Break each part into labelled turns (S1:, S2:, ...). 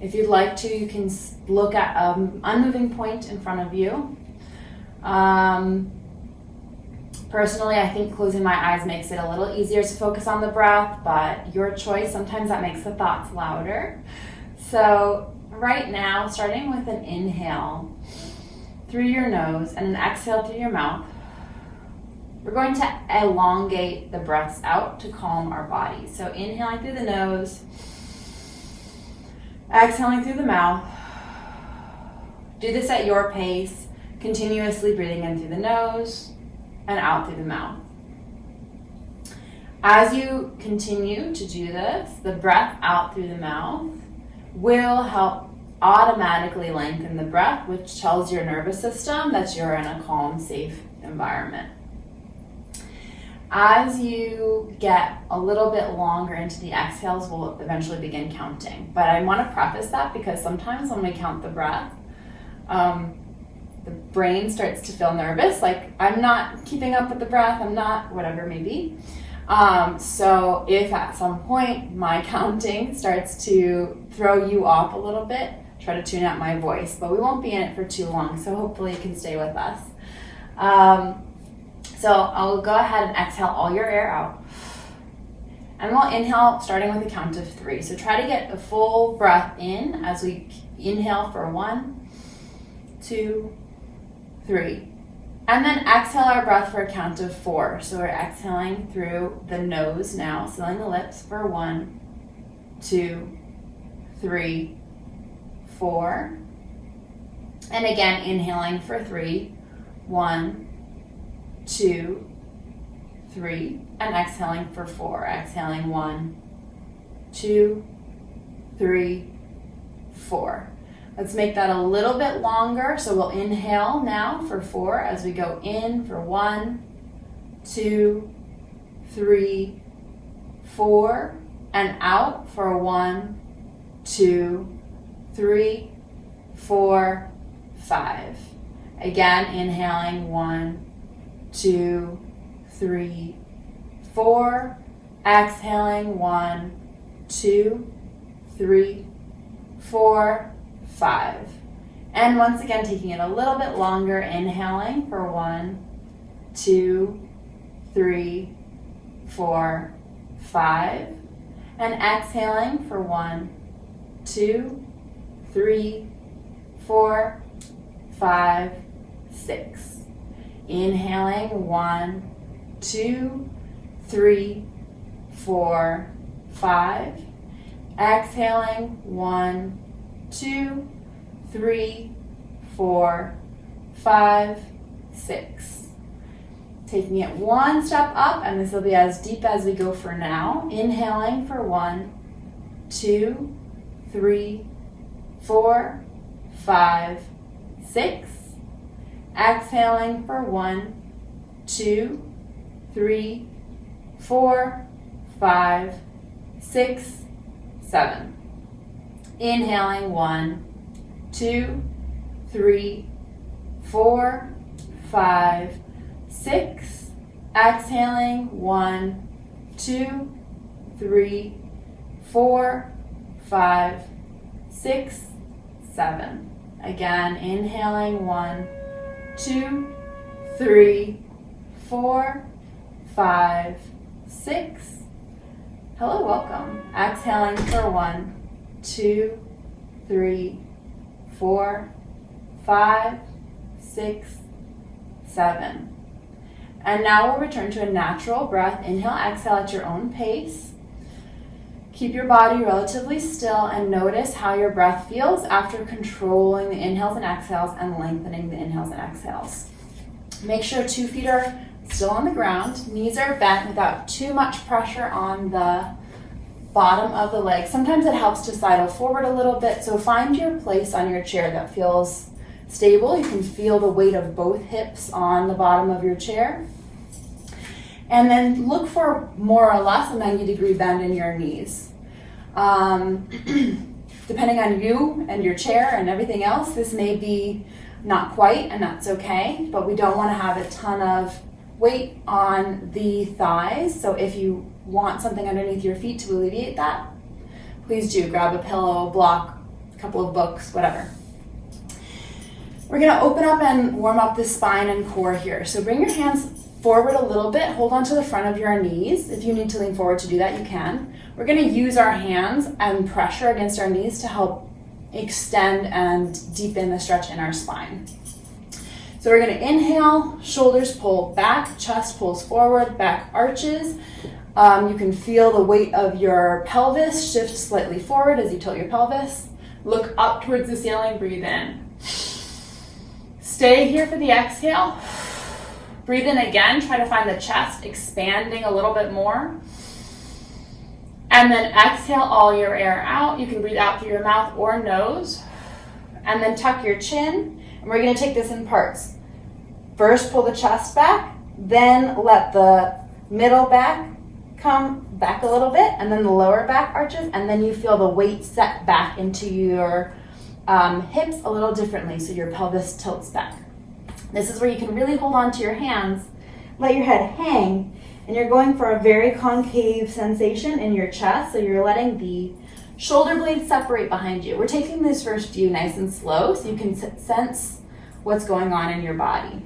S1: If you'd like to, you can look at an unmoving point in front of you. Personally, I think closing my eyes makes it a little easier to focus on the breath, but your choice. Sometimes that makes the thoughts louder. So right now, starting with an inhale through your nose and an exhale through your mouth, we're going to elongate the breaths out to calm our body. So inhaling through the nose, exhaling through the mouth. Do this at your pace, continuously breathing in through the nose and out through the mouth. As you continue to do this, the breath out through the mouth will help automatically lengthen the breath, which tells your nervous system that you're in a calm, safe environment. As you get a little bit longer into the exhales, we'll eventually begin counting. But I want to preface that because sometimes when we count the breath, the brain starts to feel nervous, like I'm not keeping up with the breath, I'm not, whatever it may be. So if at some point my counting starts to throw you off a little bit, try to tune out my voice, but we won't be in it for too long, so hopefully you can stay with us. So I'll go ahead and exhale all your air out. And we'll inhale starting with a count of 3. So try to get a full breath in as we inhale for 1, 2, 3. And then exhale our breath for a count of 4. So we're exhaling through the nose now, sealing the lips for 1, 2, 3, 4. And again, inhaling for 3, 1, 2, 3, and exhaling for 4. Exhaling 1, 2, 3, 4. Let's make that a little bit longer. So we'll inhale now for 4 as we go in for 1, 2, 3, 4, and out for 1, 2, 3, 4, 5. Again, inhaling 1, 2, 3, 4. Exhaling 1, 2, 3, 4, 5. And once again, taking it a little bit longer, inhaling for 1, 2, 3, 4, 5. And exhaling for 1, 2, 3, 4, 5, 6. Inhaling 1, 2, 3, 4, 5. Exhaling 1, 2, 3, 4, 5, 6. Taking it one step up, and this will be as deep as we go for now. Inhaling for 1, 2, 3, 4, 5, 6. Exhaling for 1, 2, 3, 4, 5, 6, 7. Inhaling 1, 2, 3, 4, 5, 6. Exhaling 1, 2, 3, 4, 5, 6, 7. Again, inhaling 1, 2, 3, 4, 5, 6. Hello, welcome. Exhaling for 1, 2, 3, 4, 5, 6, 7. And now we'll return to a natural breath. Inhale, exhale at your own pace. Keep your body relatively still and notice how your breath feels after controlling the inhales and exhales and lengthening the inhales and exhales. Make sure 2 feet are still on the ground. Knees are bent without too much pressure on the bottom of the leg. Sometimes it helps to sidle forward a little bit, so find your place on your chair that feels stable. You can feel the weight of both hips on the bottom of your chair. And then look for more or less a 90-degree bend in your knees. Depending on you and your chair and everything else, this may be not quite, and that's okay, but we don't want to have a ton of weight on the thighs. So if you want something underneath your feet to alleviate that, please do grab a pillow, block, couple of books, whatever. We're gonna open up and warm up the spine and core here. So bring your hands forward a little bit, hold on to the front of your knees. If you need to lean forward to do that, you can. We're gonna use our hands and pressure against our knees to help extend and deepen the stretch in our spine. So we're gonna inhale, shoulders pull back, chest pulls forward, back arches. You can feel the weight of your pelvis shift slightly forward as you tilt your pelvis. Look up towards the ceiling, breathe in. Stay here for the exhale. Breathe in again, try to find the chest expanding a little bit more. And then exhale all your air out. You can breathe out through your mouth or nose. And then tuck your chin. And we're gonna take this in parts. First, pull the chest back, then let the middle back come back a little bit, and then the lower back arches, and then you feel the weight set back into your hips a little differently, so your pelvis tilts back. This is where you can really hold on to your hands, let your head hang, and you're going for a very concave sensation in your chest, so you're letting the shoulder blades separate behind you. We're taking this first view nice and slow, so you can sense what's going on in your body.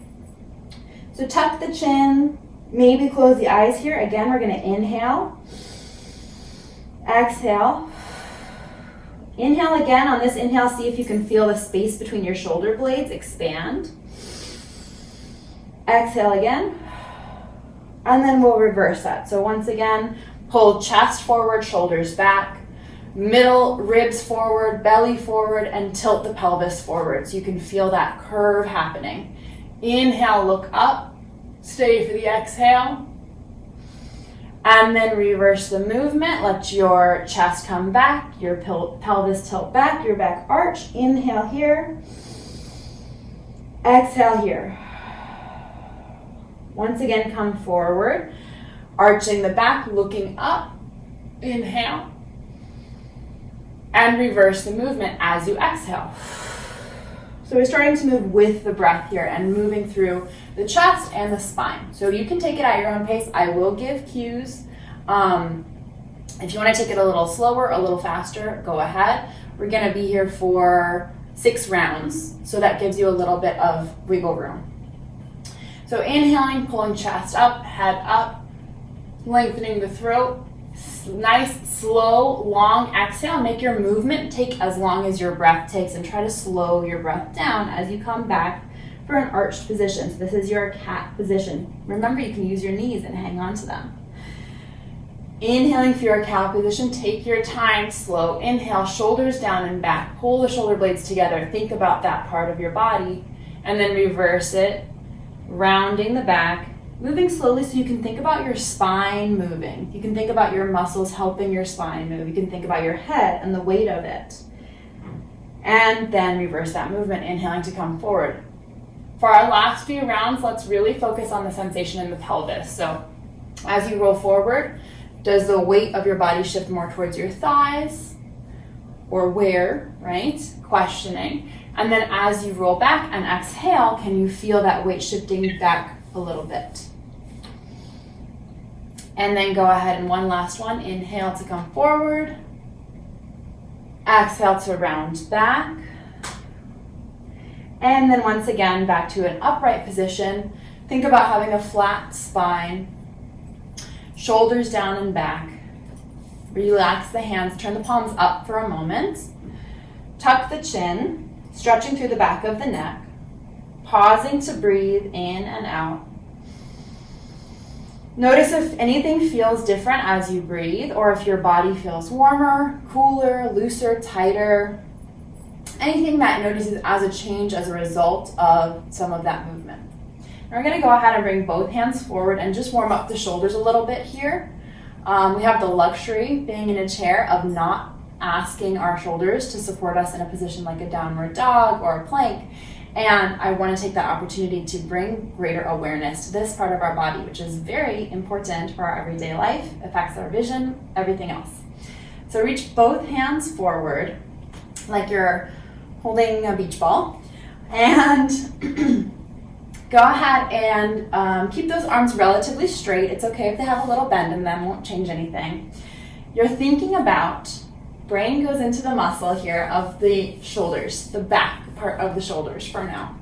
S1: So tuck the chin, maybe close the eyes here. Again, we're gonna inhale, exhale. Inhale again. On this inhale, see if you can feel the space between your shoulder blades expand. Exhale again. And then we'll reverse that. So once again, pull chest forward, shoulders back, middle ribs forward, belly forward, and tilt the pelvis forward so you can feel that curve happening. Inhale, look up, stay for the exhale, and then reverse the movement. Let your chest come back, your pelvis tilt back, your back arch. Inhale here, exhale here. Once again, come forward, arching the back, looking up, inhale, and reverse the movement as you exhale. So we're starting to move with the breath here and moving through the chest and the spine. So you can take it at your own pace. I will give cues. If you want to take it a little slower, a little faster, go ahead. We're going to be here for 6 rounds, so that gives you a little bit of wiggle room. So inhaling, pulling chest up, head up, lengthening the throat. Nice, slow, long exhale. Make your movement take as long as your breath takes, and try to slow your breath down as you come back for an arched position. So this is your cat position. Remember, you can use your knees and hang on to them. Inhaling for your cow position, take your time, slow inhale, shoulders down and back. Pull the shoulder blades together. Think about that part of your body, and then reverse it, rounding the back. Moving slowly so you can think about your spine moving. You can think about your muscles helping your spine move. You can think about your head and the weight of it. And then reverse that movement, inhaling to come forward. For our last few rounds, let's really focus on the sensation in the pelvis. So as you roll forward, does the weight of your body shift more towards your thighs? Or where, right? Questioning. And then as you roll back and exhale, can you feel that weight shifting back a little bit? And then go ahead and one last one. Inhale to come forward. Exhale to round back. And then once again, back to an upright position. Think about having a flat spine. Shoulders down and back. Relax the hands. Turn the palms up for a moment. Tuck the chin, stretching through the back of the neck. Pausing to breathe in and out. Notice if anything feels different as you breathe, or if your body feels warmer, cooler, looser, tighter. Anything that notices as a change as a result of some of that movement. And we're going to go ahead and bring both hands forward and just warm up the shoulders a little bit here. We have the luxury, being in a chair, of not asking our shoulders to support us in a position like a downward dog or a plank. And I want to take that opportunity to bring greater awareness to this part of our body, which is very important for our everyday life, affects our vision, everything else. So reach both hands forward like you're holding a beach ball, and go ahead and keep those arms relatively straight. It's okay if they have a little bend in them, won't change anything. You're thinking about brain goes into the muscle here of the shoulders, the back part of the shoulders for now.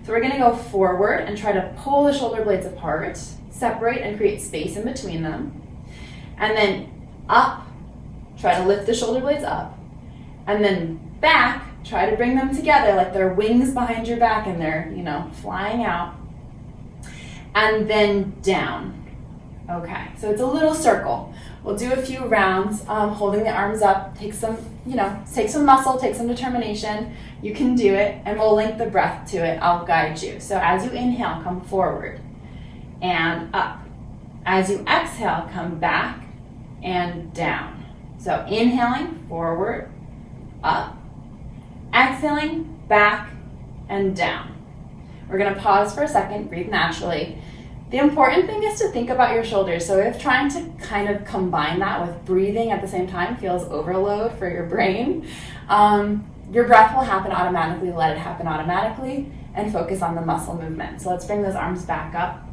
S1: So we're gonna go forward and try to pull the shoulder blades apart, separate and create space in between them. And then up, try to lift the shoulder blades up. And then back, try to bring them together like they're wings behind your back and they're, flying out. And then down. Okay, so it's a little circle. We'll do a few rounds, holding the arms up. Take some muscle, take some determination. You can do it, and we'll link the breath to it. I'll guide you. So as you inhale, come forward and up. As you exhale, come back and down. So inhaling, forward, up. Exhaling, back and down. We're gonna pause for a second, breathe naturally. The important thing is to think about your shoulders. So if trying to kind of combine that with breathing at the same time feels overload for your brain, your breath will happen automatically. Let it happen automatically and focus on the muscle movement. So let's bring those arms back up.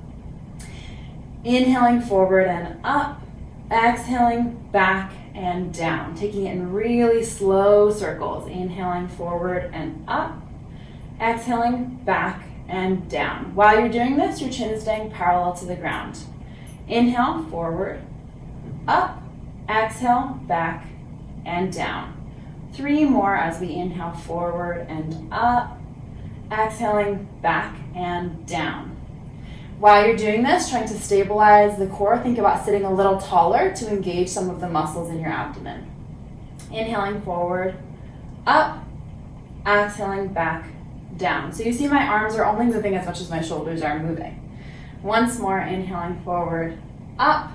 S1: Inhaling forward and up, exhaling back and down, taking it in really slow circles. Inhaling forward and up, exhaling back and down. While you're doing this, your chin is staying parallel to the ground. Inhale, forward, up, exhale, back, and down. 3 more as we inhale forward and up, exhaling back and down. While you're doing this, trying to stabilize the core, think about sitting a little taller to engage some of the muscles in your abdomen. Inhaling forward, up, exhaling back, down. So you see my arms are only moving as much as my shoulders are moving. Once more, inhaling forward, up,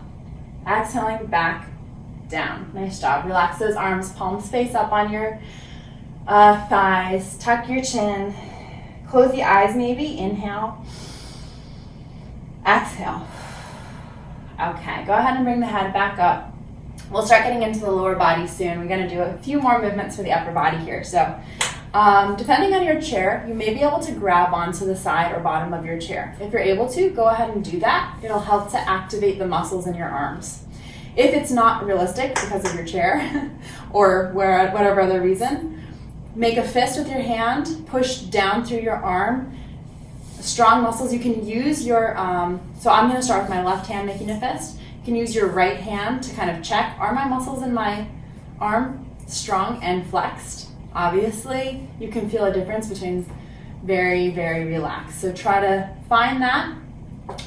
S1: exhaling back, down. Nice job. Relax those arms, palms face up on your thighs. Tuck your chin. Close the eyes maybe. Inhale. Exhale. Okay, go ahead and bring the head back up. We'll start getting into the lower body soon. We're going to do a few more movements for the upper body here. So depending on your chair, you may be able to grab onto the side or bottom of your chair. If you're able to, go ahead and do that. It'll help to activate the muscles in your arms. If it's not realistic because of your chair or whatever other reason, make a fist with your hand, push down through your arm. Strong muscles, you can use your, so I'm going to start with my left hand making a fist. You can use your right hand to kind of check, are my muscles in my arm strong and flexed? Obviously, you can feel a difference between very, very relaxed. So try to find that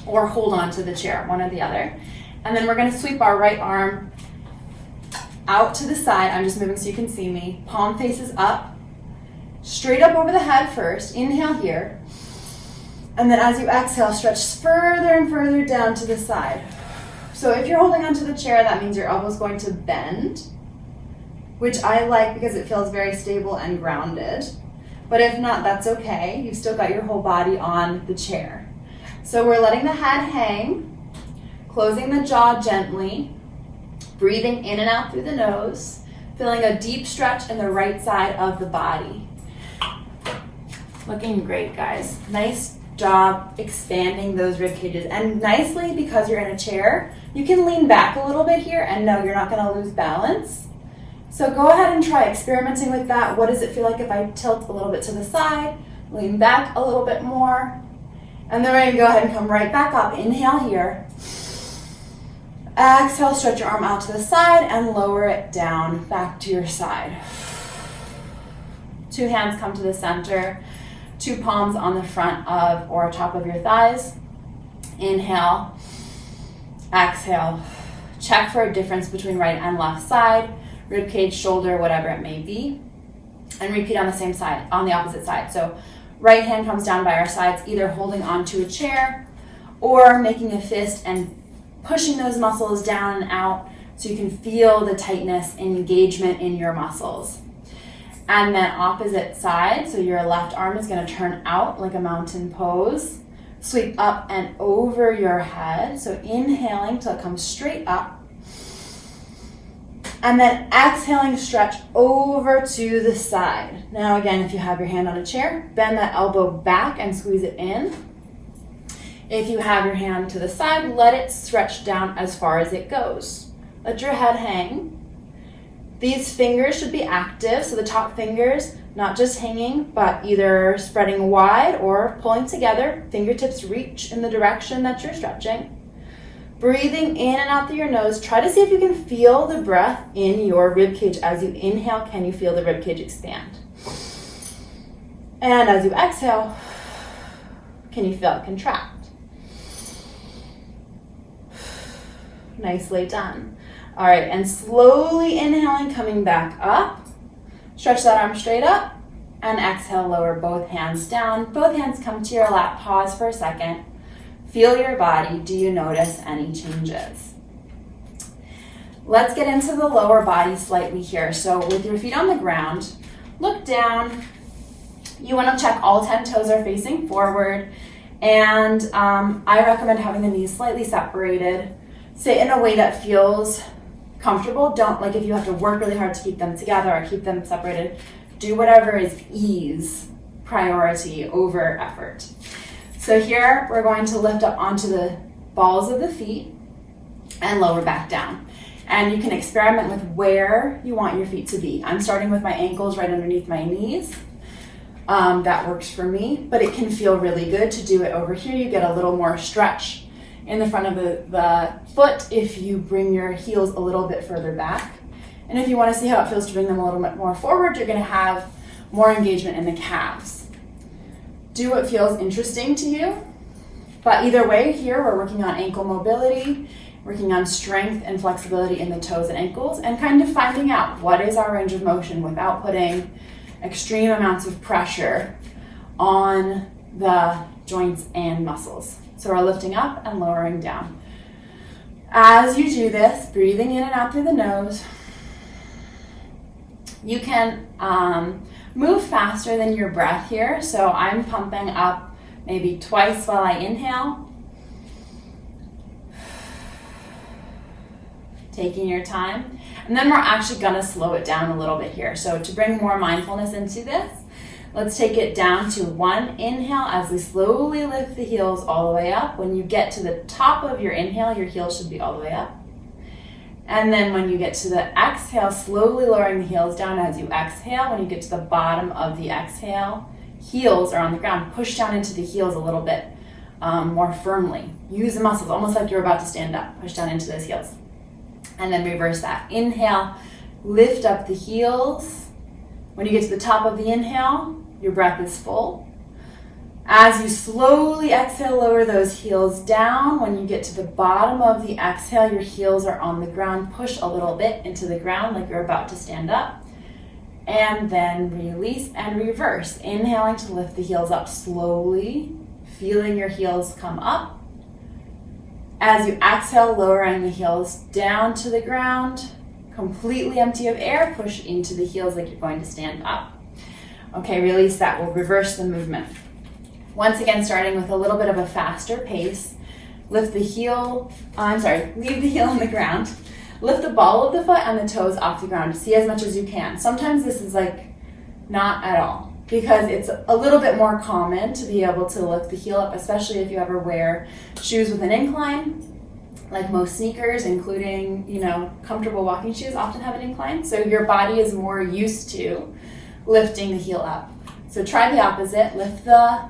S1: or hold on to the chair, one or the other. And then we're going to sweep our right arm out to the side. I'm just moving so you can see me. Palm faces up, straight up over the head first. Inhale here. And then as you exhale, stretch further and further down to the side. So if you're holding onto the chair, that means your elbow's going to bend, which I like because it feels very stable and grounded. But if not, that's okay. You've still got your whole body on the chair. So we're letting the head hang, closing the jaw gently, breathing in and out through the nose, feeling a deep stretch in the right side of the body. Looking great, guys. Nice job expanding those rib cages. And nicely, because you're in a chair, you can lean back a little bit here and no, you're not gonna lose balance. So go ahead and try experimenting with that. What does it feel like if I tilt a little bit to the side, lean back a little bit more, and then we're gonna go ahead and come right back up. Inhale here. Exhale, stretch your arm out to the side and lower it down back to your side. 2 hands come to the center, 2 palms on the front of or top of your thighs. Inhale, exhale. Check for a difference between right and left side, rib cage, shoulder, whatever it may be. And repeat on the same side, on the opposite side. So right hand comes down by our sides, either holding onto a chair or making a fist and pushing those muscles down and out so you can feel the tightness and engagement in your muscles. And then opposite side, so your left arm is going to turn out like a mountain pose. Sweep up and over your head. So inhaling till it comes straight up. And then exhaling, stretch over to the side. Now again, if you have your hand on a chair, bend that elbow back and squeeze it in. If you have your hand to the side, let it stretch down as far as it goes. Let your head hang. These fingers should be active, so the top fingers, not just hanging, but either spreading wide or pulling together. Fingertips reach in the direction that you're stretching. Breathing in and out through your nose. Try to see if you can feel the breath in your rib cage. As you inhale, can you feel the rib cage expand? And as you exhale, can you feel it contract? Nicely done. All right, and slowly inhaling, coming back up. Stretch that arm straight up, and exhale, lower both hands down. Both hands come to your lap. Pause for a second. Feel your body. Do you notice any changes? Let's get into the lower body slightly here. So with your feet on the ground, look down. You want to check all 10 toes are facing forward. And I recommend having the knees slightly separated. Sit in a way that feels comfortable. Don't, like, if you have to work really hard to keep them together or keep them separated, do whatever is ease priority over effort. So here we're going to lift up onto the balls of the feet and lower back down. And you can experiment with where you want your feet to be. I'm starting with my ankles right underneath my knees. That works for me, but it can feel really good to do it over here. You get a little more stretch in the front of the foot if you bring your heels a little bit further back. And if you want to see how it feels to bring them a little bit more forward, you're going to have more engagement in the calves. Do what feels interesting to you. But either way, here we're working on ankle mobility, working on strength and flexibility in the toes and ankles, and kind of finding out what is our range of motion without putting extreme amounts of pressure on the joints and muscles. So we're lifting up and lowering down. As you do this, breathing in and out through the nose, you can move faster than your breath here. So I'm pumping up maybe twice while I inhale. Taking your time. And then we're actually gonna slow it down a little bit here. So to bring more mindfulness into this, let's take it down to one inhale as we slowly lift the heels all the way up. When you get to the top of your inhale, your heels should be all the way up. And then when you get to the exhale, slowly lowering the heels down as you exhale. When you get to the bottom of the exhale, heels are on the ground. Push down into the heels a little bit more firmly. Use the muscles, almost like you're about to stand up. Push down into those heels. And then reverse that. Inhale, lift up the heels. When you get to the top of the inhale, your breath is full. As you slowly exhale, lower those heels down. When you get to the bottom of the exhale, your heels are on the ground. Push a little bit into the ground like you're about to stand up. And then release and reverse. Inhaling to lift the heels up slowly, feeling your heels come up. As you exhale, lowering the heels down to the ground, completely empty of air, push into the heels like you're going to stand up. Okay, release that. We'll reverse the movement. Once again, starting with a little bit of a faster pace. Leave the heel on the ground. Lift the ball of the foot and the toes off the ground. See as much as you can. Sometimes this is like not at all, because it's a little bit more common to be able to lift the heel up, especially if you ever wear shoes with an incline, like most sneakers, including, comfortable walking shoes often have an incline. So your body is more used to lifting the heel up. So try the opposite. Lift the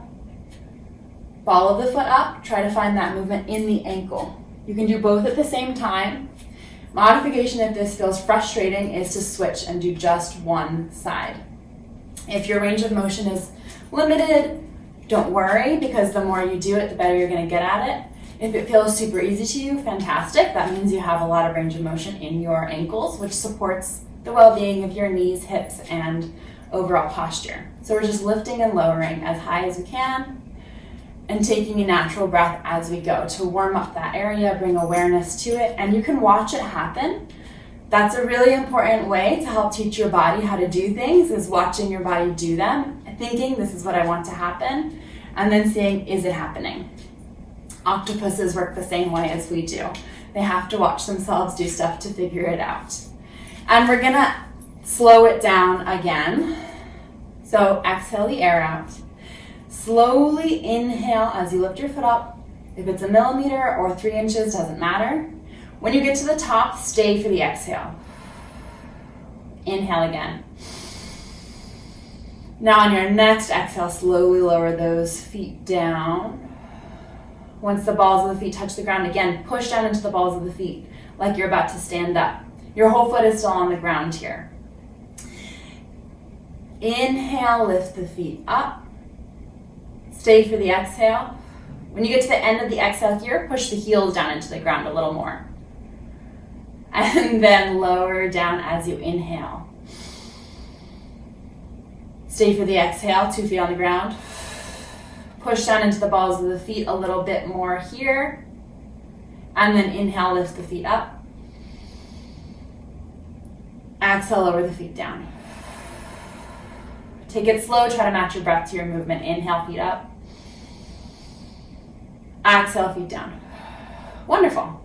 S1: ball of the foot up. Try to find that movement in the ankle. You can do both at the same time. Modification, if this feels frustrating, is to switch and do just one side. If your range of motion is limited, don't worry, because the more you do it, the better you're going to get at it. If it feels super easy to you, fantastic. That means you have a lot of range of motion in your ankles, which supports the well-being of your knees, hips, and overall posture. So we're just lifting and lowering as high as we can and taking a natural breath as we go to warm up that area, bring awareness to it, and you can watch it happen. That's a really important way to help teach your body how to do things, is watching your body do them, thinking this is what I want to happen, and then seeing, is it happening? Octopuses work the same way as we do. They have to watch themselves do stuff to figure it out. And we're gonna slow it down again. So exhale the air out. Slowly inhale as you lift your foot up. If it's a millimeter or 3 inches, doesn't matter. When you get to the top, stay for the exhale. Inhale again. Now on your next exhale, slowly lower those feet down. Once the balls of the feet touch the ground, again, push down into the balls of the feet like you're about to stand up. Your whole foot is still on the ground here. Inhale, lift the feet up. Stay for the exhale. When you get to the end of the exhale here, push the heels down into the ground a little more. And then lower down as you inhale. Stay for the exhale, 2 feet on the ground. Push down into the balls of the feet a little bit more here. And then inhale, lift the feet up. Exhale, lower the feet down. Take it slow, try to match your breath to your movement. Inhale, feet up. Exhale, feet down. Wonderful.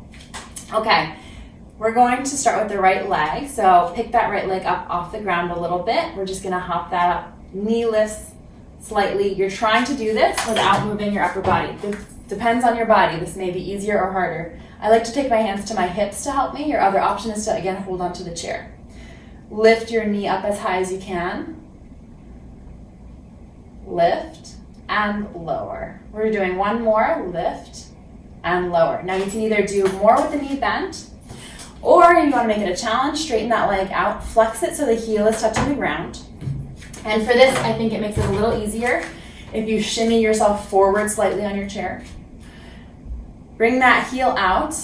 S1: Okay, we're going to start with the right leg. So pick that right leg up off the ground a little bit. We're just gonna hop that up. Knee lifts slightly. You're trying to do this without moving your upper body. This depends on your body. This may be easier or harder. I like to take my hands to my hips to help me. Your other option is to, again, hold onto the chair. Lift your knee up as high as you can. Lift and lower. We're doing one more, lift and lower. Now you can either do more with the knee bent, or you want to make it a challenge, straighten that leg out, flex it so the heel is touching the ground. And for this, I think it makes it a little easier if you shimmy yourself forward slightly on your chair. Bring that heel out.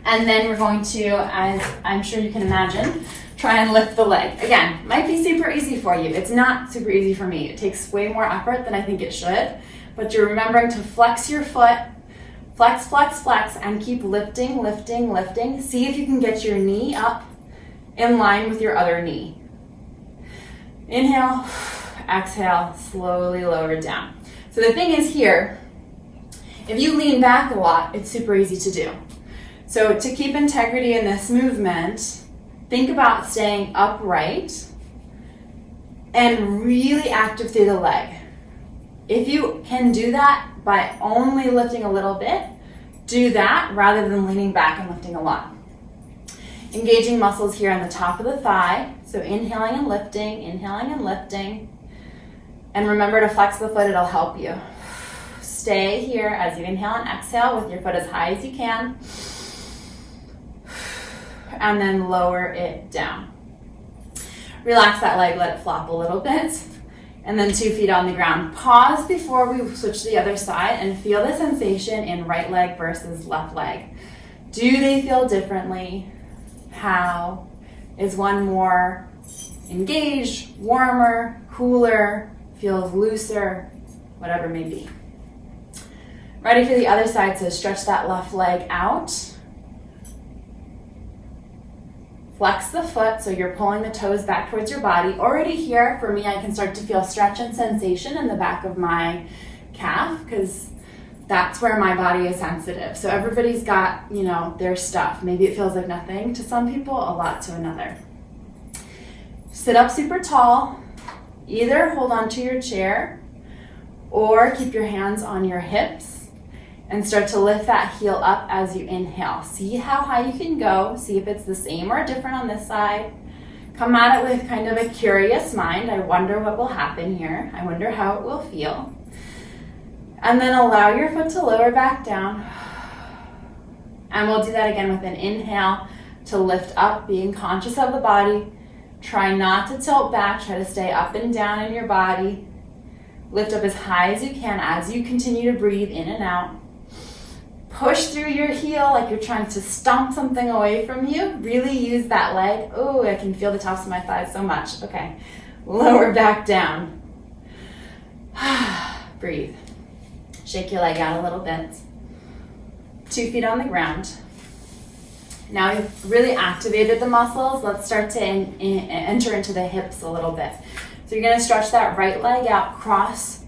S1: And then we're going to, as I'm sure you can imagine, try and lift the leg. Again, might be super easy for you. It's not super easy for me. It takes way more effort than I think it should. But you're remembering to flex your foot, flex, flex, flex, and keep lifting, lifting, lifting. See if you can get your knee up in line with your other knee. Inhale, exhale, slowly lower it down. So the thing is here, if you lean back a lot, it's super easy to do. So to keep integrity in this movement, think about staying upright and really active through the leg. If you can do that by only lifting a little bit, do that rather than leaning back and lifting a lot. Engaging muscles here on the top of the thigh. So inhaling and lifting, inhaling and lifting. And remember to flex the foot, it'll help you. Stay here as you inhale and exhale with your foot as high as you can. And then lower it down. Relax that leg, let it flop a little bit. And then 2 feet on the ground. Pause before we switch to the other side and feel the sensation in right leg versus left leg. Do they feel differently? How? Is one more engaged, warmer, cooler, feels looser, whatever it may be. Ready for the other side, so stretch that left leg out. Flex the foot, so you're pulling the toes back towards your body. Already here, for me, I can start to feel stretch and sensation in the back of my calf, because that's where my body is sensitive. So everybody's got, their stuff. Maybe it feels like nothing to some people, a lot to another. Sit up super tall. Either hold on to your chair or keep your hands on your hips and start to lift that heel up as you inhale. See how high you can go. See if it's the same or different on this side. Come at it with kind of a curious mind. I wonder what will happen here. I wonder how it will feel. And then allow your foot to lower back down. And we'll do that again with an inhale to lift up, being conscious of the body. Try not to tilt back. Try to stay up and down in your body. Lift up as high as you can as you continue to breathe in and out. Push through your heel like you're trying to stomp something away from you. Really use that leg. Oh, I can feel the tops of my thighs so much. Okay, lower back down. Breathe. Shake your leg out a little bit. 2 feet on the ground. Now you've really activated the muscles. Let's start to enter into the hips a little bit. So you're gonna stretch that right leg out, cross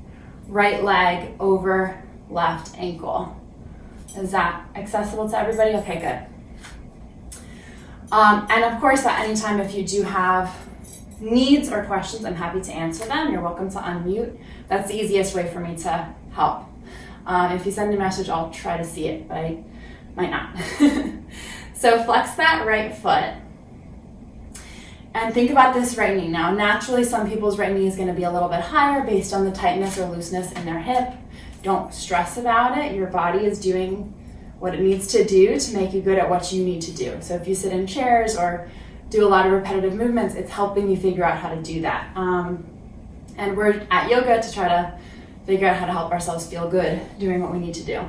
S1: right leg over left ankle. Is that accessible to everybody? Okay, good. And of course, at any time, if you do have needs or questions, I'm happy to answer them. You're welcome to unmute. That's the easiest way for me to help. If you send a message, I'll try to see it, but I might not. So flex that right foot. And think about this right knee. Now, naturally, some people's right knee is going to be a little bit higher based on the tightness or looseness in their hip. Don't stress about it. Your body is doing what it needs to do to make you good at what you need to do. So if you sit in chairs or do a lot of repetitive movements, it's helping you figure out how to do that. And we're at yoga to try to figure out how to help ourselves feel good doing what we need to do.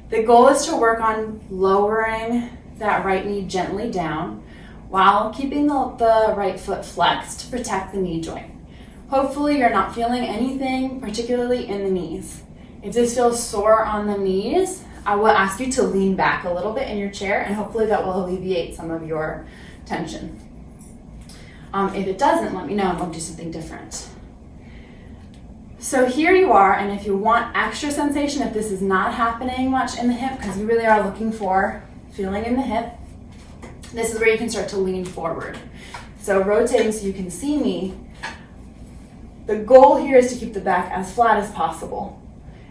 S1: The goal is to work on lowering that right knee gently down while keeping the right foot flexed to protect the knee joint. Hopefully you're not feeling anything, particularly in the knees. If this feels sore on the knees, I will ask you to lean back a little bit in your chair, and hopefully that will alleviate some of your tension. If it doesn't, let me know and we'll do something different. So here you are, and if you want extra sensation, if this is not happening much in the hip, because you really are looking for feeling in the hip, this is where you can start to lean forward. So rotating so you can see me. The goal here is to keep the back as flat as possible.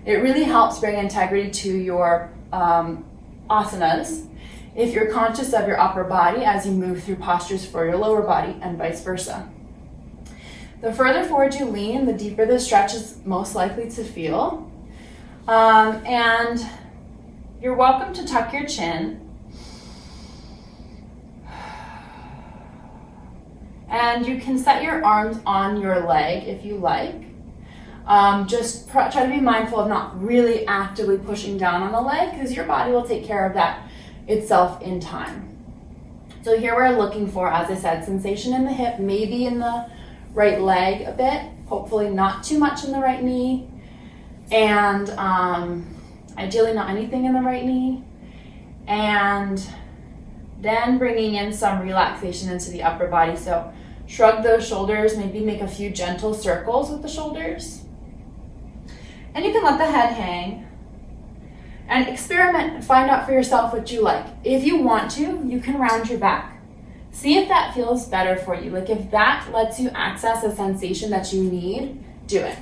S1: It really helps bring integrity to your asanas if you're conscious of your upper body as you move through postures for your lower body and vice versa. The further forward you lean, the deeper the stretch is most likely to feel. And you're welcome to tuck your chin. And you can set your arms on your leg if you like. Just try to be mindful of not really actively pushing down on the leg, because your body will take care of that itself in time. So here we're looking for, as I said, sensation in the hip, maybe in the right leg a bit, hopefully not too much in the right knee, and ideally not anything in the right knee. And then bringing in some relaxation into the upper body. So shrug those shoulders, maybe make a few gentle circles with the shoulders. And you can let the head hang and experiment and find out for yourself what you like. If you want to, you can round your back. See if that feels better for you. Like if that lets you access a sensation that you need, do it.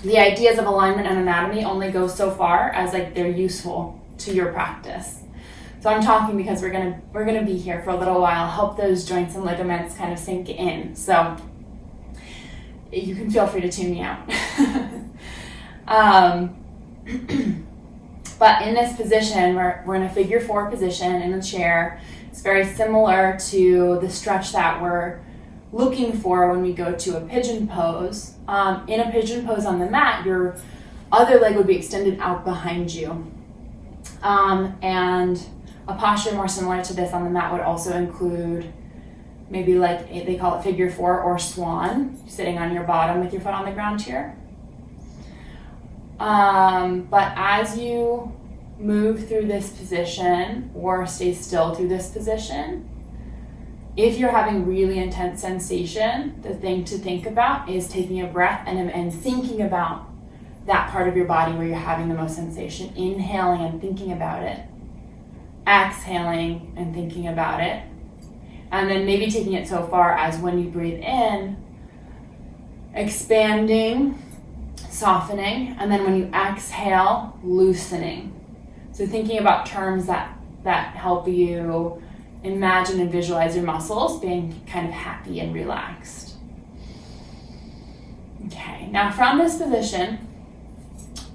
S1: The ideas of alignment and anatomy only go so far as like they're useful to your practice. So I'm talking because we're gonna be here for a little while, help those joints and ligaments kind of sink in. So you can feel free to tune me out. But in this position, we're in a figure 4 position in a chair. It's very similar to the stretch that we're looking for when we go to a pigeon pose. In a pigeon pose on the mat, your other leg would be extended out behind you. And a posture more similar to this on the mat would also include maybe like they call it figure 4 or swan, sitting on your bottom with your foot on the ground here. But as you move through this position or stay still through this position, if you're having really intense sensation, the thing to think about is taking a breath and thinking about that part of your body where you're having the most sensation. Inhaling and thinking about it. Exhaling and thinking about it. And then maybe taking it so far as when you breathe in, expanding, softening, and then when you exhale, loosening. So thinking about terms that help you imagine and visualize your muscles being kind of happy and relaxed. Okay, now from this position,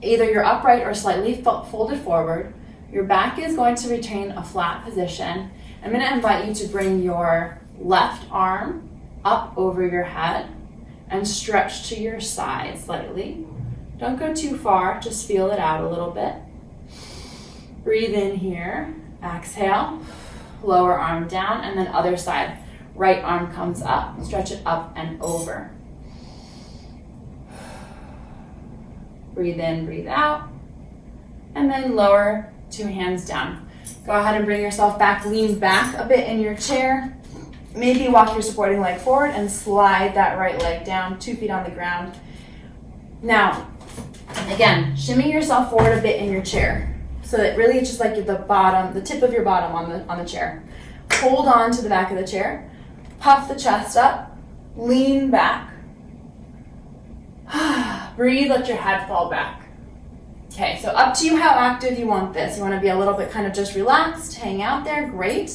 S1: either you're upright or slightly folded forward, your back is going to retain a flat position. I'm going to invite you to bring your left arm up over your head and stretch to your side slightly. Don't go too far, just feel it out a little bit. Breathe in here, exhale, lower arm down, and then other side. Right arm comes up, stretch it up and over. Breathe in, breathe out, and then lower 2 hands down. Go ahead and bring yourself back, lean back a bit in your chair. Maybe walk your supporting leg forward and slide that right leg down, 2 feet on the ground. Now, again, shimmy yourself forward a bit in your chair. So that really it's just like the tip of your bottom on the chair. Hold on to the back of the chair. Puff the chest up, lean back. Breathe, let your head fall back. Okay, so up to you how active you want this. You want to be a little bit kind of just relaxed, hang out there, great.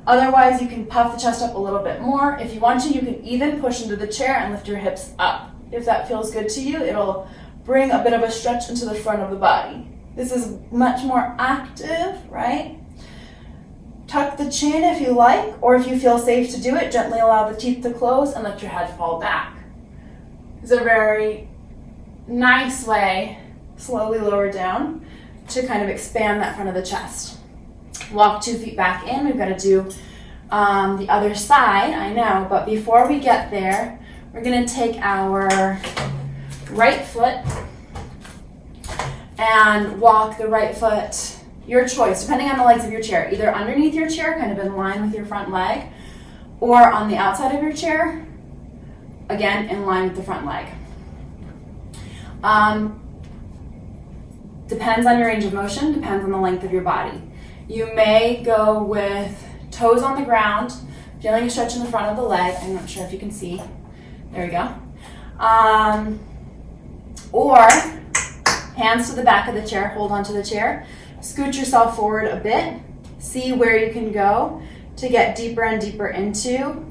S1: Otherwise, you can puff the chest up a little bit more. If you want to, you can even push into the chair and lift your hips up. If that feels good to you, it'll bring a bit of a stretch into the front of the body. This is much more active, right? Tuck the chin if you like, or if you feel safe to do it, gently allow the teeth to close and let your head fall back. It's a very nice way, slowly lower down, to kind of expand that front of the chest. Walk 2 feet back in. We've got to do the other side, I know, but before we get there, we're going to take our right foot and walk the right foot, your choice, depending on the legs of your chair, either underneath your chair, kind of in line with your front leg, or on the outside of your chair, again, in line with the front leg. Depends on your range of motion, depends on the length of your body. You may go with toes on the ground, feeling a stretch in the front of the leg. I'm not sure if you can see. There we go. Or hands to the back of the chair, hold onto the chair. Scoot yourself forward a bit. See where you can go to get deeper and deeper into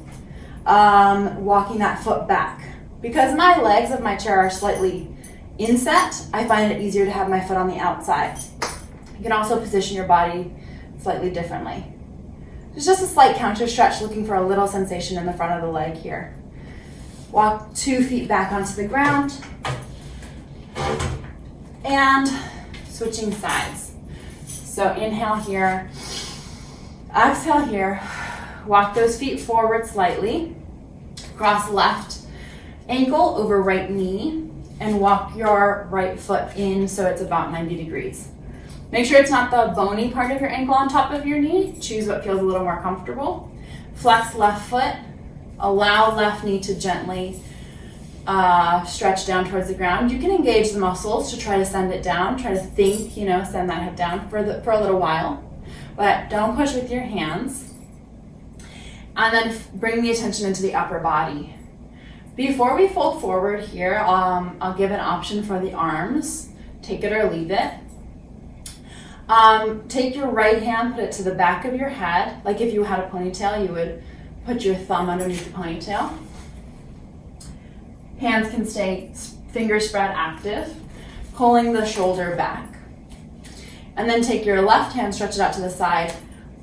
S1: walking that foot back. Because my legs of my chair are slightly inset, I find it easier to have my foot on the outside. You can also position your body slightly differently. There's just a slight counter stretch, looking for a little sensation in the front of the leg here. Walk 2 feet back onto the ground. And switching sides. So inhale here, exhale here. Walk those feet forward slightly. Cross left ankle over right knee and walk your right foot in so it's about 90 degrees. Make sure it's not the bony part of your ankle on top of your knee. Choose what feels a little more comfortable. Flex left foot. Allow left knee to gently stretch down towards the ground. You can engage the muscles to try to send it down. Try to think, send that head down for a little while. But don't push with your hands. And then bring the attention into the upper body. Before we fold forward here, I'll give an option for the arms. Take it or leave it. Take your right hand, put it to the back of your head. Like if you had a ponytail, you would put your thumb underneath the ponytail. Hands can stay fingers spread active, pulling the shoulder back. And then take your left hand, stretch it out to the side.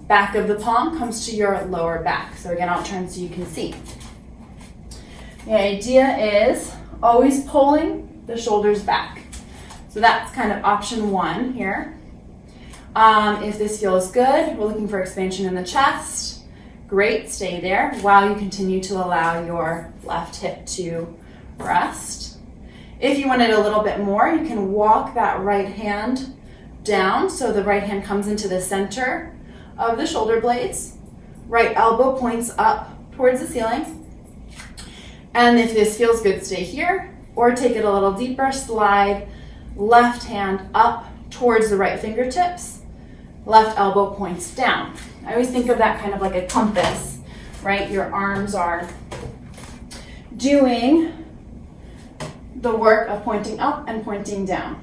S1: Back of the palm comes to your lower back. So again, I'll turn so you can see. The idea is always pulling the shoulders back. So that's kind of option 1 here. If this feels good, we're looking for expansion in the chest. Great, stay there while you continue to allow your left hip to rest. If you want it a little bit more, you can walk that right hand down so the right hand comes into the center of the shoulder blades. Right elbow points up towards the ceiling. And if this feels good, stay here, or take it a little deeper, slide left hand up towards the right fingertips, left elbow points down. I always think of that kind of like a compass, right? Your arms are doing the work of pointing up and pointing down.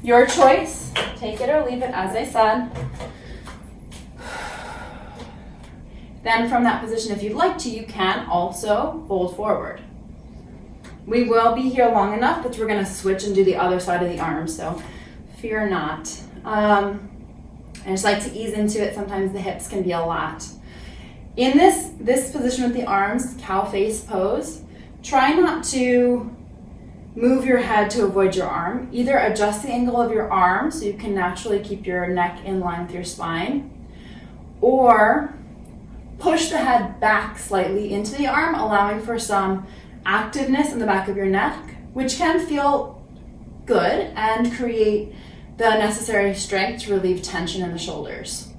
S1: Your choice, take it or leave it, as I said. Then from that position, if you'd like to, you can also fold forward. We will be here long enough that we're going to switch and do the other side of the arm, so fear not. I just like to ease into it. Sometimes the hips can be a lot. In this position with the arms, cow face pose, try not to move your head to avoid your arm. Either adjust the angle of your arm so you can naturally keep your neck in line with your spine, or push the head back slightly into the arm, allowing for some activeness in the back of your neck, which can feel good and create the necessary strength to relieve tension in the shoulders.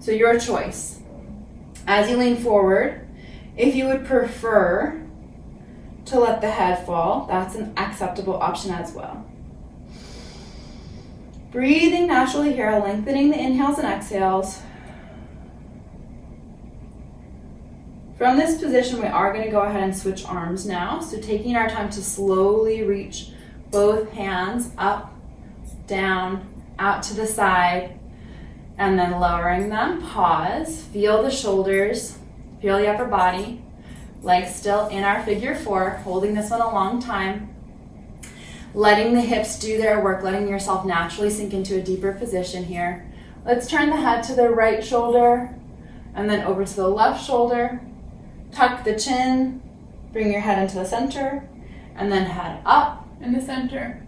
S1: So your choice. As you lean forward, if you would prefer to let the head fall, that's an acceptable option as well. Breathing naturally here, lengthening the inhales and exhales. From this position, we are going to go ahead and switch arms now. So taking our time to slowly reach both hands up, down, out to the side, And then lowering them, pause, feel the shoulders, feel the upper body, legs still in our figure 4, holding this one a long time. Letting the hips do their work, letting yourself naturally sink into a deeper position here. Let's turn the head to the right shoulder and then over to the left shoulder. Tuck the chin, bring your head into the center, and then head up in the center.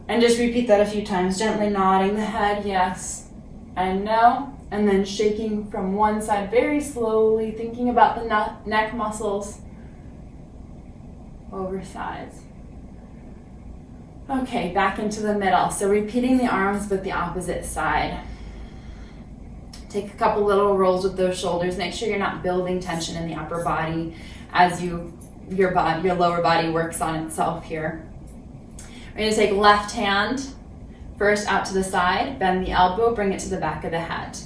S1: And just repeat that a few times, gently nodding the head, yes and no, and then shaking from one side very slowly, thinking about the neck muscles over sides. Okay, back into the middle. So repeating the arms but the opposite side. Take a couple little rolls with those shoulders. Make sure you're not building tension in the upper body as your lower body works on itself here. We're going to take left hand first out to the side, bend the elbow, bring it to the back of the head.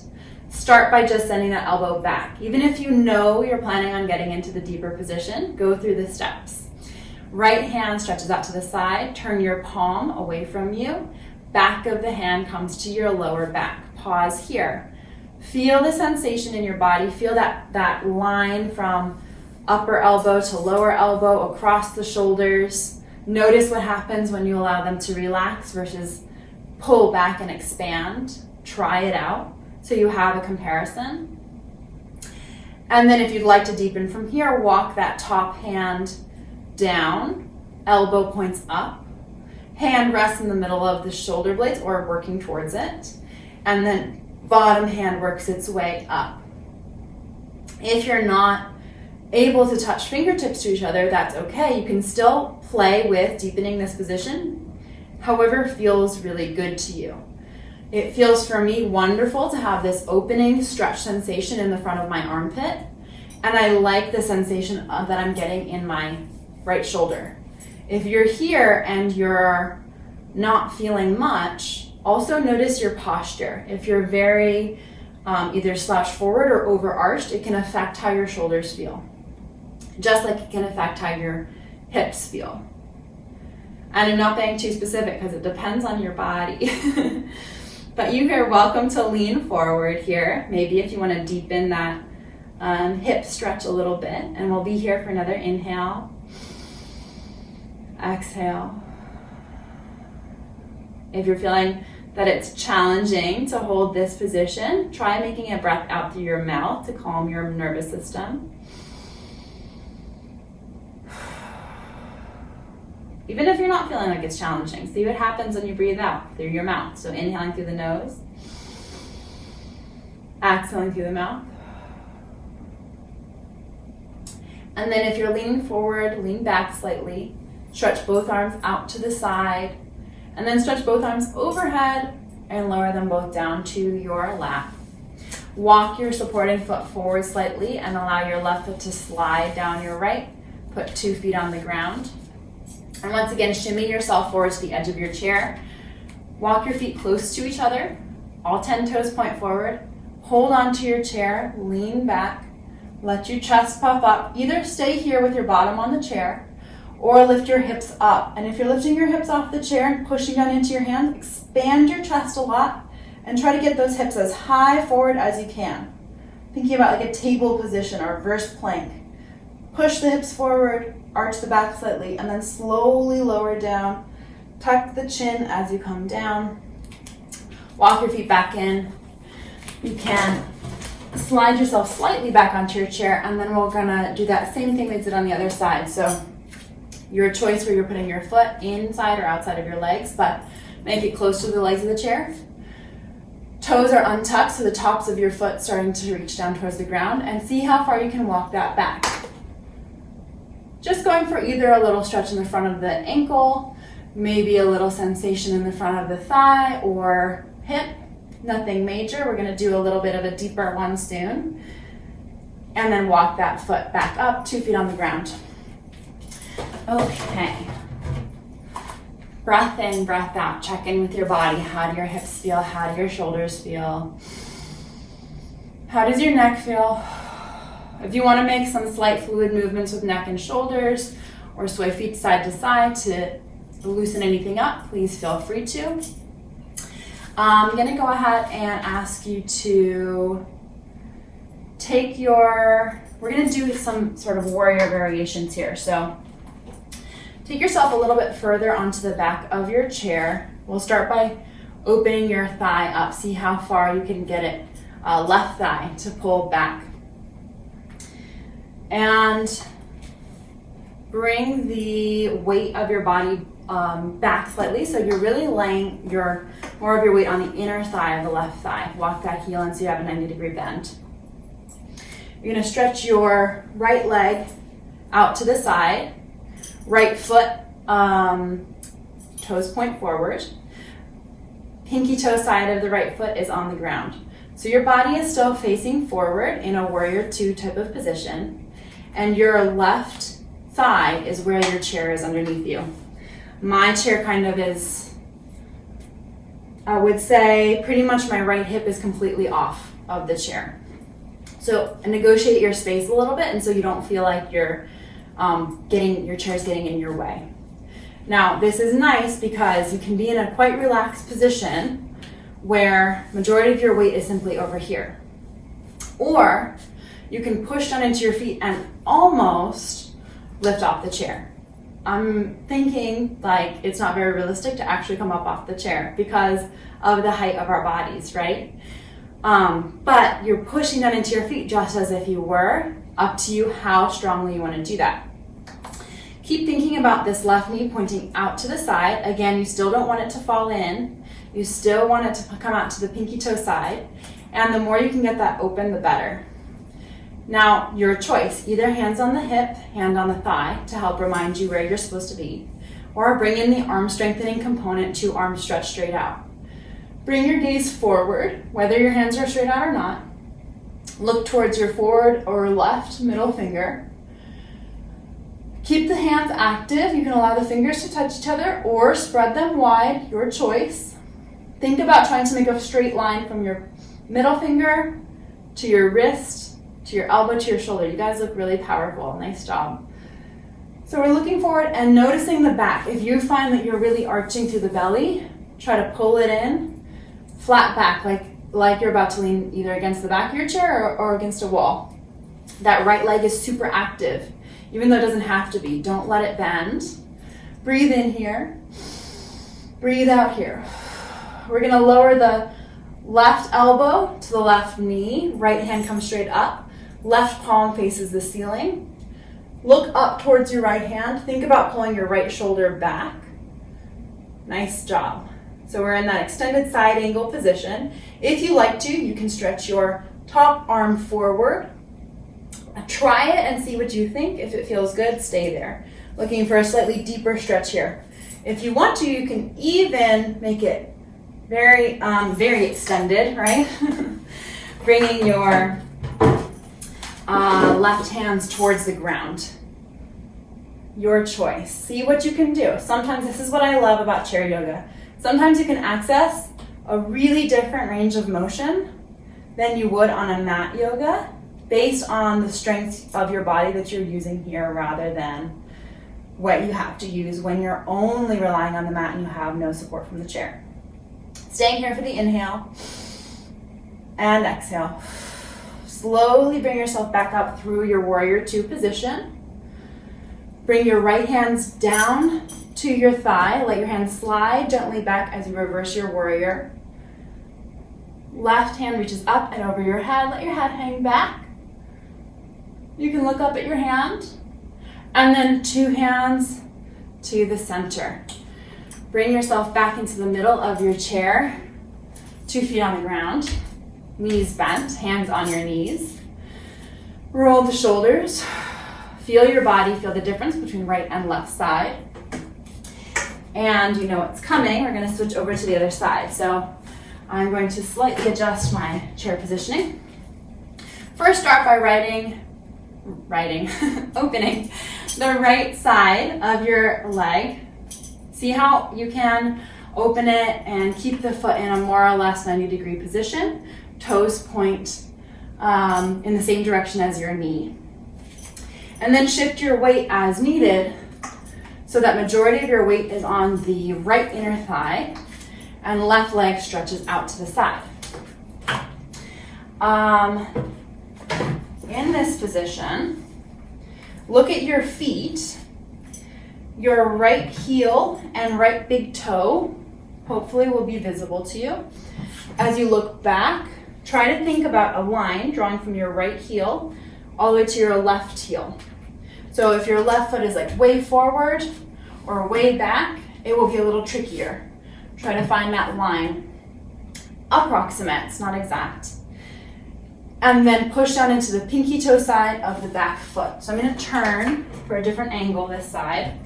S1: Start by just sending that elbow back. Even if you know you're planning on getting into the deeper position, go through the steps. Right hand stretches out to the side, turn your palm away from you. Back of the hand comes to your lower back. Pause here. Feel the sensation in your body. Feel that line from upper elbow to lower elbow across the shoulders. Notice what happens when you allow them to relax versus pull back and expand. Try it out so you have a comparison. And then if you'd like to deepen from here, walk that top hand down, elbow points up, hand rests in the middle of the shoulder blades or working towards it, and then bottom hand works its way up. If you're not able to touch fingertips to each other, that's okay. You can still play with deepening this position, however feels really good to you. It feels for me wonderful to have this opening stretch sensation in the front of my armpit, and I like the sensation that I'm getting in my right shoulder. If you're here and you're not feeling much, also notice your posture. If you're very either slouched forward or overarched, it can affect how your shoulders feel, just like it can affect how your hips feel. And I'm not being too specific because it depends on your body. But you are welcome to lean forward here. Maybe if you want to deepen that hip stretch a little bit. And we'll be here for another inhale. Exhale. If you're feeling that it's challenging to hold this position, try making a breath out through your mouth to calm your nervous system. Even if you're not feeling like it's challenging, see what happens when you breathe out through your mouth. So inhaling through the nose, exhaling through the mouth. And then if you're leaning forward, lean back slightly. Stretch both arms out to the side, and then stretch both arms overhead and lower them both down to your lap. Walk your supporting foot forward slightly and allow your left foot to slide down your right. Put 2 feet on the ground. And once again, shimmy yourself forward to the edge of your chair. Walk your feet close to each other. All 10 toes point forward. Hold on to your chair, lean back. Let your chest puff up. Either stay here with your bottom on the chair or lift your hips up. And if you're lifting your hips off the chair and pushing down into your hands, expand your chest a lot and try to get those hips as high forward as you can. Thinking about like a table position or reverse plank. Push the hips forward, arch the back slightly, and then slowly lower down. Tuck the chin as you come down. Walk your feet back in. You can slide yourself slightly back onto your chair, and then we're gonna do that same thing we did on the other side. So your choice where you're putting your foot inside or outside of your legs, but make it close to the legs of the chair. Toes are untucked, so the tops of your foot starting to reach down towards the ground, and see how far you can walk that back. Just going for either a little stretch in the front of the ankle, maybe a little sensation in the front of the thigh or hip. Nothing major. We're gonna do a little bit of a deeper one soon. And then walk that foot back up, 2 feet on the ground. Okay. Breath in, breath out. Check in with your body. How do your hips feel? How do your shoulders feel? How does your neck feel? If you want to make some slight fluid movements with neck and shoulders or sway feet side to side to loosen anything up, please feel free to. I'm gonna go ahead and ask you to take we're gonna do some sort of warrior variations here. So take yourself a little bit further onto the back of your chair. We'll start by opening your thigh up. See how far you can get it, left thigh to pull back. And bring the weight of your body back slightly, so you're really laying more of your weight on the inner thigh of the left thigh. Walk that heel in so you have a 90-degree bend. You're going to stretch your right leg out to the side, right foot, toes point forward. Pinky toe side of the right foot is on the ground. So your body is still facing forward in a warrior two type of position, and your left thigh is where your chair is underneath you. My chair kind of is, I would say, pretty much my right hip is completely off of the chair. So negotiate your space a little bit, and so you don't feel like your chair's getting in your way. Now, this is nice because you can be in a quite relaxed position where majority of your weight is simply over here. Or you can push down into your feet and almost lift off the chair. I'm thinking like it's not very realistic to actually come up off the chair because of the height of our bodies, right? But you're pushing down into your feet just as if you were. Up to you how strongly you want to do that. Keep thinking about this left knee pointing out to the side. Again, you still don't want it to fall in. You still want it to come out to the pinky toe side. And the more you can get that open, the better. Now, your choice, either hands on the hip, hand on the thigh to help remind you where you're supposed to be, or bring in the arm strengthening component to arms stretch straight out. Bring your gaze forward, whether your hands are straight out or not. Look towards your forward or left middle finger. Keep the hands active. You can allow the fingers to touch each other or spread them wide, your choice. Think about trying to make a straight line from your middle finger to your wrist, to your elbow, to your shoulder. You guys look really powerful. Nice job. So we're looking forward and noticing the back. If you find that you're really arching through the belly, try to pull it in, flat back, like you're about to lean either against the back of your chair or against a wall. That right leg is super active, even though it doesn't have to be. Don't let it bend. Breathe in here. Breathe out here. We're gonna lower the left elbow to the left knee. Right hand comes straight up. Left palm faces the ceiling. Look up towards your right hand. Think about pulling your right shoulder back. Nice job. So we're in that extended side angle position. If you like to, you can stretch your top arm forward. Try it and see what you think. If it feels good, stay there. Looking for a slightly deeper stretch here. If you want to, you can even make it very, very extended, right? Bringing your left hands towards the ground. Your choice. See what you can do. Sometimes, this is what I love about chair yoga. Sometimes you can access a really different range of motion than you would on a mat yoga based on the strength of your body that you're using here rather than what you have to use when you're only relying on the mat and you have no support from the chair. Staying here for the inhale and exhale. Slowly bring yourself back up through your warrior two position. Bring your right hands down to your thigh. Let your hands slide gently back as you reverse your warrior. Left hand reaches up and over your head. Let your head hang back. You can look up at your hand. And then two hands to the center. Bring yourself back into the middle of your chair. 2 feet on the ground. Knees bent, hands on your knees. Roll the shoulders. Feel your body, feel the difference between right and left side. And you know what's coming. We're going to switch over to the other side. So I'm going to slightly adjust my chair positioning. First, start by opening the right side of your leg. See how you can open it and keep the foot in a more or less 90-degree position. Toes point in the same direction as your knee. And then shift your weight as needed so that majority of your weight is on the right inner thigh. and left leg stretches out to the side. In this position, look at your feet. Your right heel and right big toe hopefully will be visible to you. As you look back, try to think about a line drawing from your right heel all the way to your left heel. So if your left foot is like way forward or way back, it will be a little trickier. Try to find that line. Approximate, it's not exact. And then push down into the pinky toe side of the back foot. So I'm going to turn for a different angle this side.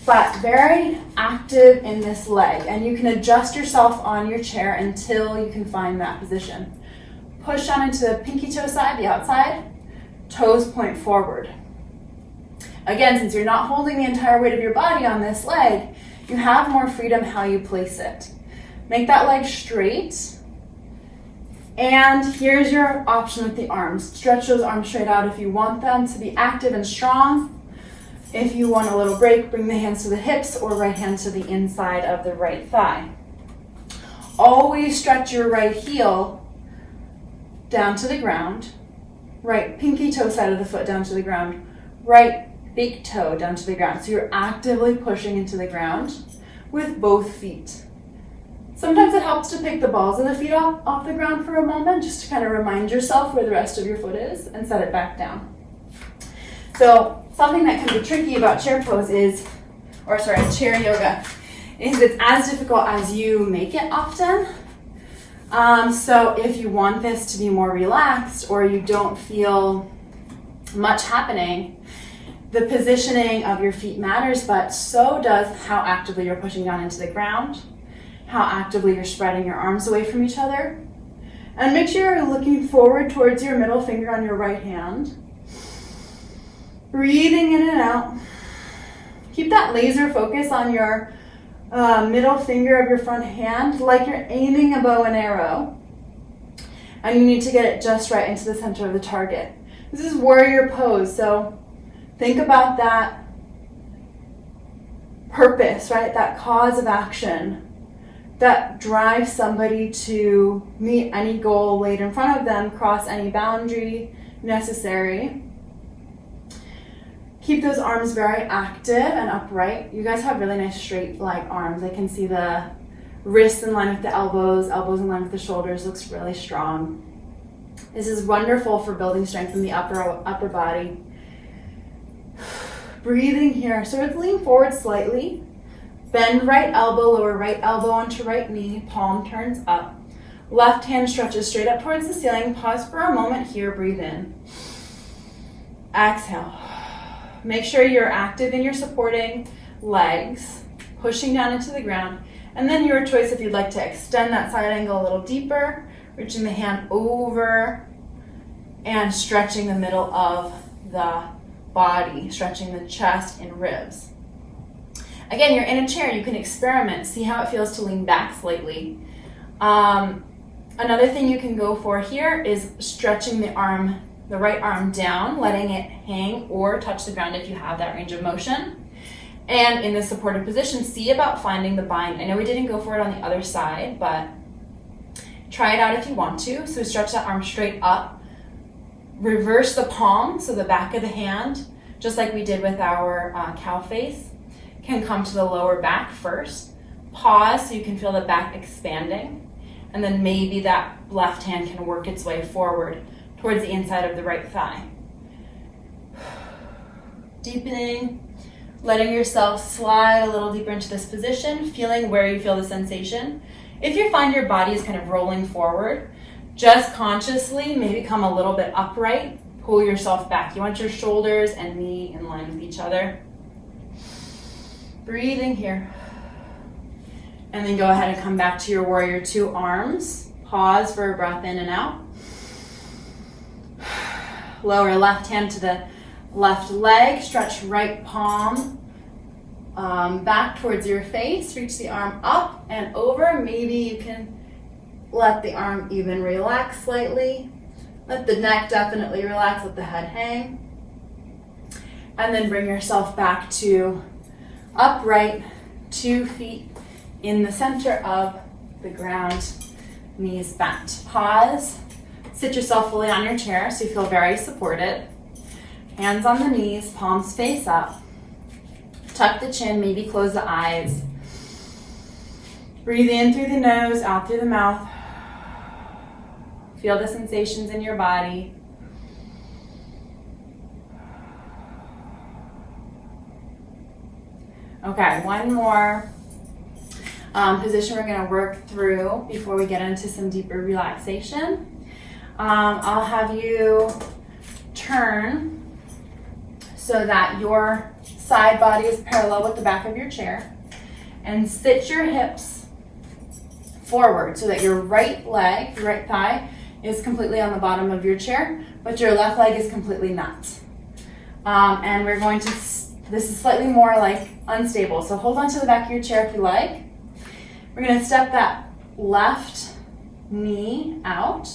S1: But very active in this leg, and you can adjust yourself on your chair until you can find that position. Push down into the pinky toe side, the outside, toes point forward. Again, since you're not holding the entire weight of your body on this leg, you have more freedom how you place it. Make that leg straight. And here's your option with the arms. Stretch those arms straight out if you want them to be active and strong. If you want a little break, bring the hands to the hips or right hand to the inside of the right thigh. Always stretch your right heel down to the ground, right pinky toe side of the foot down to the ground, right big toe down to the ground. So you're actively pushing into the ground with both feet. Sometimes it helps to pick the balls of the feet off the ground for a moment, just to kind of remind yourself where the rest of your foot is and set it back down. So something that can be tricky about chair yoga, is it's as difficult as you make it often. So if you want this to be more relaxed or you don't feel much happening, the positioning of your feet matters, but so does how actively you're pushing down into the ground, how actively you're spreading your arms away from each other. And make sure you're looking forward towards your middle finger on your right hand. Breathing in and out. Keep that laser focus on your middle finger of your front hand like you're aiming a bow and arrow. And you need to get it just right into the center of the target. This is warrior pose, so think about that purpose, right? That cause of action that drives somebody to meet any goal laid in front of them, cross any boundary necessary. Keep those arms very active and upright. You guys have really nice straight leg arms. I can see the wrists in line with the elbows in line with the shoulders. Looks really strong. This is wonderful for building strength in the upper body. Breathing here. So let's lean forward slightly. Bend right elbow, lower right elbow onto right knee. Palm turns up. Left hand stretches straight up towards the ceiling. Pause for a moment here. Breathe in. Exhale. Make sure you're active in your supporting legs, pushing down into the ground. And then your choice if you'd like to extend that side angle a little deeper, reaching the hand over and stretching the middle of the body, stretching the chest and ribs. Again, you're in a chair, you can experiment, see how it feels to lean back slightly. Another thing you can go for here is stretching the right arm down, letting it hang or touch the ground if you have that range of motion. And in the supported position, see about finding the bind. I know we didn't go for it on the other side, but try it out if you want to. So stretch that arm straight up. Reverse the palm, so the back of the hand, just like we did with our cow face, can come to the lower back first. Pause so you can feel the back expanding. And then maybe that left hand can work its way forward towards the inside of the right thigh. Deepening, letting yourself slide a little deeper into this position, feeling where you feel the sensation. If you find your body is kind of rolling forward, just consciously maybe come a little bit upright, pull yourself back. You want your shoulders and knee in line with each other. Breathing here. And then go ahead and come back to your warrior two arms. Pause for a breath in and out. Lower left hand to the left leg. Stretch right palm back towards your face. Reach the arm up and over. Maybe you can let the arm even relax slightly. Let the neck definitely relax. Let the head hang. And then bring yourself back to upright, 2 feet in the center of the ground, knees bent. Pause, sit yourself fully on your chair so you feel very supported. Hands on the knees, palms face up. Tuck the chin, maybe close the eyes. Breathe in through the nose, out through the mouth. Feel the sensations in your body. Okay, one more position we're going to work through before we get into some deeper relaxation. I'll have you turn so that your side body is parallel with the back of your chair, and sit your hips forward so that your right leg, your right thigh, is completely on the bottom of your chair, but your left leg is completely not. And we're going to, this is slightly more like unstable, so hold on to the back of your chair if you like. We're going to step that left knee out,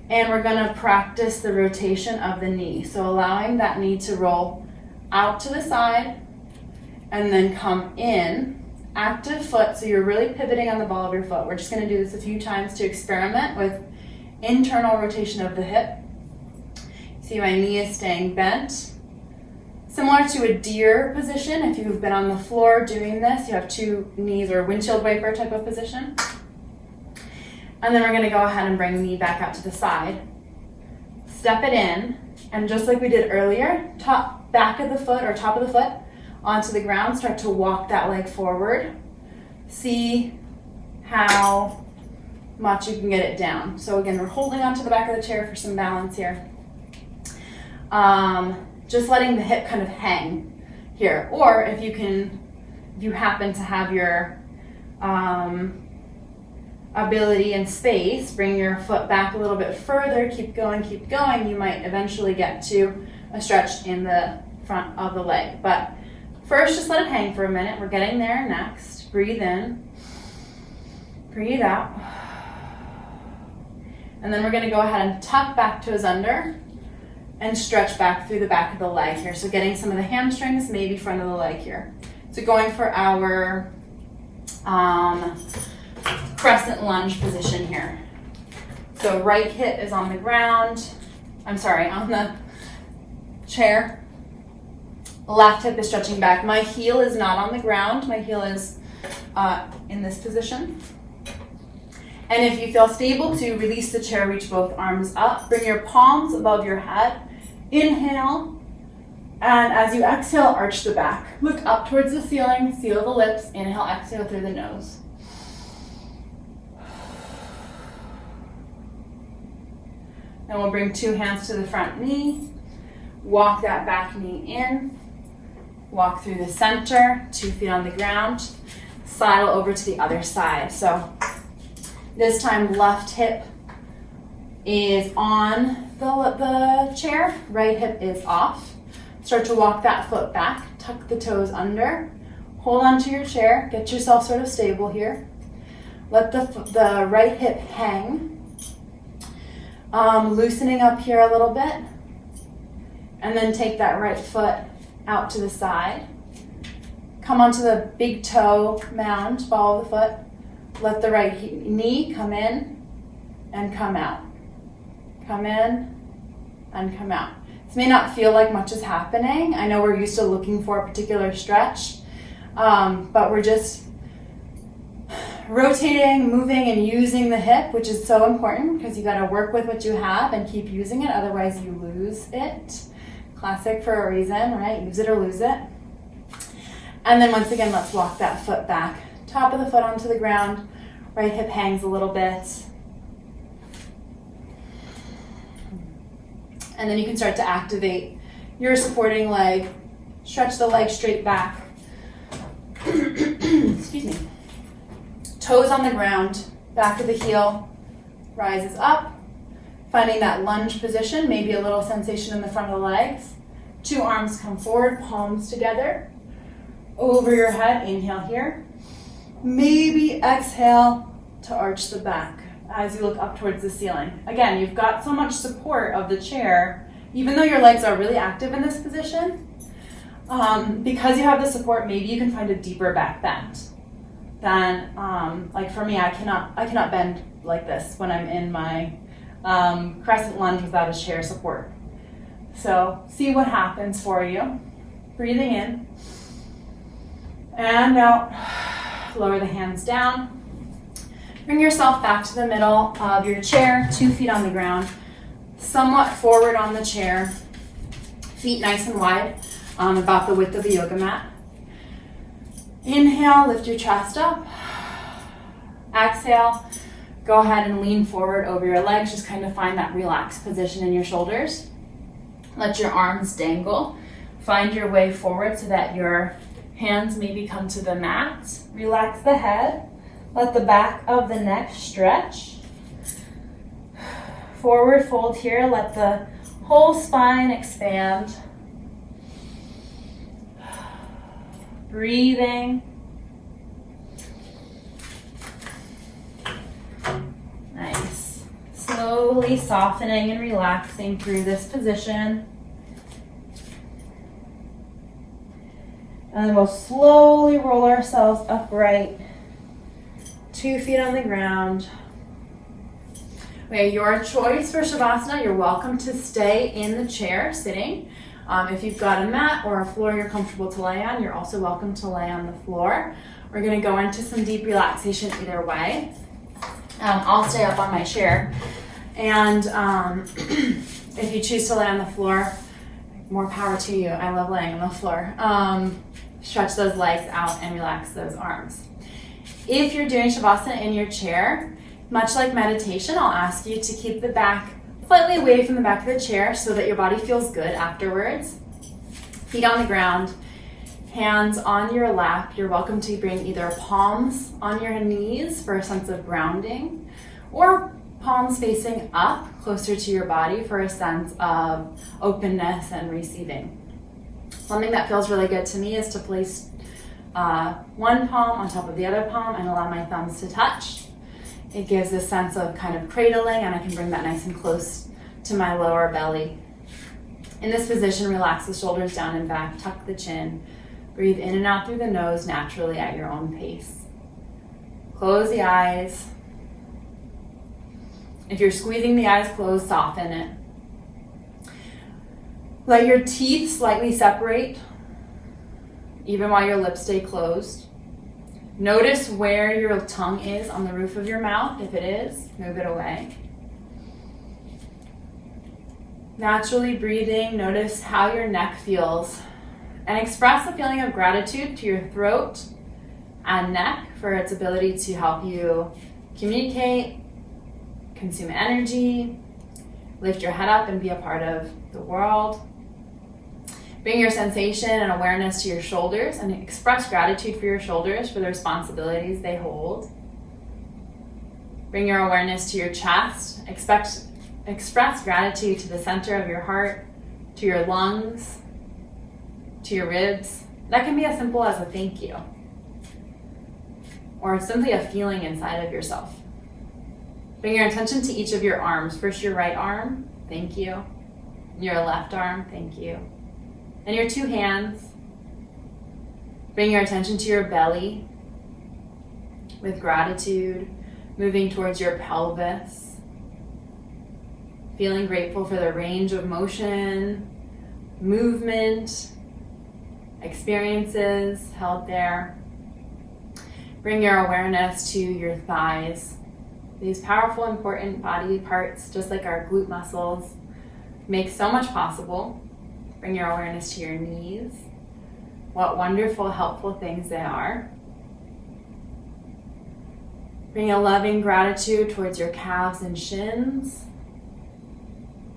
S1: and we're going to practice the rotation of the knee. So allowing that knee to roll out to the side and then come in. Active foot, so you're really pivoting on the ball of your foot. We're just going to do this a few times to experiment with internal rotation of the hip. See, my knee is staying bent. Similar to a deer position, if you've been on the floor doing this, you have two knees, or windshield wiper type of position. And then we're going to go ahead and bring the knee back out to the side. Step it in, and just like we did earlier, back of the foot or top of the foot onto the ground, start to walk that leg forward. See how much you can get it down. So again, we're holding onto the back of the chair for some balance here. Just letting the hip kind of hang here. Or if you happen to have your ability and space, bring your foot back a little bit further, keep going, you might eventually get to a stretch in the front of the leg. But first, just let it hang for a minute. We're getting there next. Breathe in, breathe out. And then we're going to go ahead and tuck back toes under and stretch back through the back of the leg here. So getting some of the hamstrings, maybe front of the leg here. So going for our crescent lunge position here. So right hip is on the ground. On the chair. Left hip is stretching back. My heel is not on the ground. My heel is in this position. And if you feel stable to release the chair, reach both arms up. Bring your palms above your head. Inhale. And as you exhale, arch the back. Look up towards the ceiling. Seal the lips. Inhale, exhale through the nose. Then we'll bring two hands to the front knee. Walk that back knee in. Walk through the center, 2 feet on the ground. Sidle over to the other side. So this time left hip is on the chair, right hip is off. Start to walk that foot back, tuck the toes under. Hold on to your chair, get yourself sort of stable here. Let the right hip hang. Loosening up here a little bit. And then take that right foot out to the side. Come onto the big toe mound, ball of the foot. Let the right knee come in and come out. Come in and come out. This may not feel like much is happening. I know we're used to looking for a particular stretch, but we're just rotating, moving, and using the hip, which is so important because you got to work with what you have and keep using it, otherwise you lose it. Classic for a reason, right? Use it or lose it. And then once again, let's walk that foot back. Top of the foot onto the ground. Right hip hangs a little bit. And then you can start to activate your supporting leg. Stretch the leg straight back. Excuse me. Toes on the ground. Back of the heel rises up. Finding that lunge position, maybe a little sensation in the front of the legs. 2 arms come forward, palms together. Over your head, inhale here. Maybe exhale to arch the back as you look up towards the ceiling. Again, you've got so much support of the chair, even though your legs are really active in this position. Because you have the support, maybe you can find a deeper back bend. then like for me, I cannot bend like this when I'm in my crescent lunge without a chair support. So see what happens for you. Breathing in and out. Lower the hands down. Bring yourself back to the middle of your chair, 2 feet on the ground, somewhat forward on the chair, feet nice and wide, about the width of a yoga mat. Inhale, lift your chest up. Exhale, go ahead and lean forward over your legs. Just kind of find that relaxed position in your shoulders. Let your arms dangle. Find your way forward so that your hands maybe come to the mat. Relax the head. Let the back of the neck stretch. Forward fold here. Let the whole spine expand. Breathing. Nice. Slowly softening and relaxing through this position. And then we'll slowly roll ourselves upright. 2 feet on the ground. Okay, your choice for Shavasana, you're welcome to stay in the chair sitting. If you've got a mat or a floor you're comfortable to lay on, you're also welcome to lay on the floor. We're going to go into some deep relaxation either way. I'll stay up on my chair. And if you choose to lay on the floor, more power to you. I love laying on the floor. Stretch those legs out and relax those arms. If you're doing Shavasana in your chair, much like meditation, I'll ask you to keep the back slightly away from the back of the chair so that your body feels good afterwards. Feet on the ground, hands on your lap. You're welcome to bring either palms on your knees for a sense of grounding, or palms facing up closer to your body for a sense of openness and receiving. Something that feels really good to me is to place one palm on top of the other palm and allow my thumbs to touch. It gives a sense of kind of cradling, and I can bring that nice and close to my lower belly. In this position, relax the shoulders down and back, tuck the chin. Breathe in and out through the nose naturally at your own pace. Close the eyes. If you're squeezing the eyes closed, soften it. Let your teeth slightly separate, even while your lips stay closed. Notice where your tongue is on the roof of your mouth. If it is, move it away. Naturally breathing, notice how your neck feels. And express a feeling of gratitude to your throat and neck for its ability to help you communicate, consume energy, lift your head up and be a part of the world. Bring your sensation and awareness to your shoulders and express gratitude for your shoulders for the responsibilities they hold. Bring your awareness to your chest. Express gratitude to the center of your heart, to your lungs, to your ribs. That can be as simple as a thank you, or simply a feeling inside of yourself. Bring your attention to each of your arms. First, your right arm, thank you. Your left arm, thank you. And your 2 hands. Bring your attention to your belly with gratitude, moving towards your pelvis. Feeling grateful for the range of motion, movement, experiences held there. Bring your awareness to your thighs. These powerful, important body parts, just like our glute muscles, make so much possible. Bring your awareness to your knees. What wonderful, helpful things they are. Bring a loving gratitude towards your calves and shins,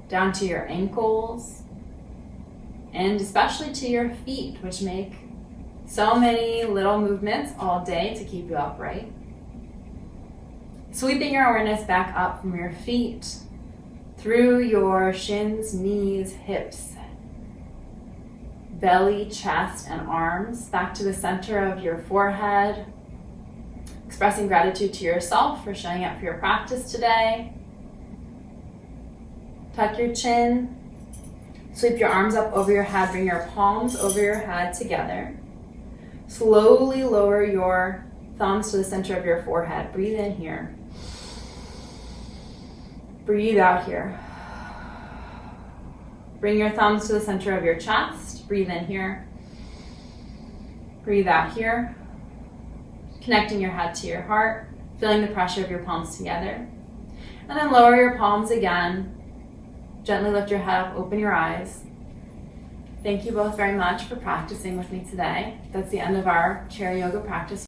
S1: down to your ankles, and especially to your feet, which make so many little movements all day to keep you upright. Sweeping your awareness back up from your feet, through your shins, knees, hips, belly, chest, and arms, back to the center of your forehead. Expressing gratitude to yourself for showing up for your practice today. Tuck your chin. Sweep your arms up over your head. Bring your palms over your head together. Slowly lower your thumbs to the center of your forehead. Breathe in here. Breathe out here. Bring your thumbs to the center of your chest. Breathe in here. Breathe out here. Connecting your head to your heart, feeling the pressure of your palms together. And then lower your palms again. Gently lift your head up, open your eyes. Thank you both very much for practicing with me today. That's the end of our chair yoga practice.